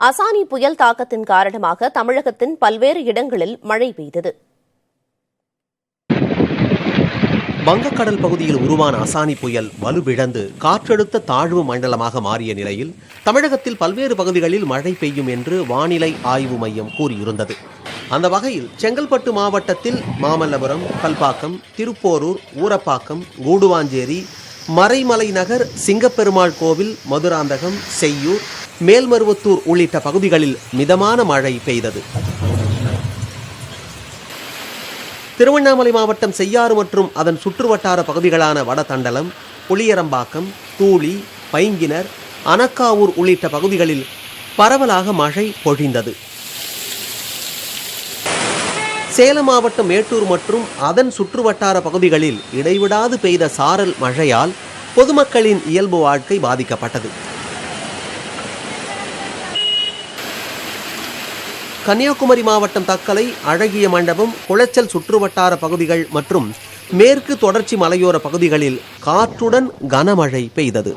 அசானி புயல் தாக்கத்தின் காரணமாக தமிழகத்தின் பல்வேறு இடங்களில் மழை பெய்தது. வங்கக்கடல் பகுதியில் உருவான அசானி புயல் வலுவிழந்து காற்றழுத்த தாழ்வு மண்டலமாக மாறிய நிலையில் தமிழகத்தில் பல்வேறு பகுதிகளில் மழை பெய்யும் என்று வானிலை ஆய்வு மையம் கூறியிருந்தது. அந்த வகையில் செங்கல்பட்டு மாவட்டத்தில் மாமல்லபுரம், கல்பாக்கம், திருப்போரூர், ஊரப்பாக்கம், கூடுவாஞ்சேரி, மறைமலை நகர், சிங்கப்பெருமாள் கோவில், மதுராந்தகம், செய்யூர், மேல்மருவத்தூர் உள்ளிட்ட பகுதிகளில் மிதமான மழை பெய்தது. திருவண்ணாமலை மாவட்டம் செய்யாறு மற்றும் அதன் சுற்றுவட்டார பகுதிகளான வடதண்டலம், புளியரம்பாக்கம், தூளி, பைங்கினர், அனக்காவூர் உள்ளிட்ட பகுதிகளில் பரவலாக மழை பொழிந்தது. சேலம் மாவட்டம் மேட்டூர் மற்றும் அதன் சுற்றுவட்டார பகுதிகளில் இடைவிடாது பெய்த சாரல் மழையால் பொதுமக்களின் இயல்பு வாழ்க்கை பாதிக்கப்பட்டது. கன்னியாகுமரி மாவட்டம் தக்கலை, அழகிய மண்டபம், குளச்சல் சுற்றுவட்டார பகுதிகள் மற்றும் மேற்கு தொடர்ச்சி மலையோர பகுதிகளில் காற்றுடன் கனமழை பெய்தது.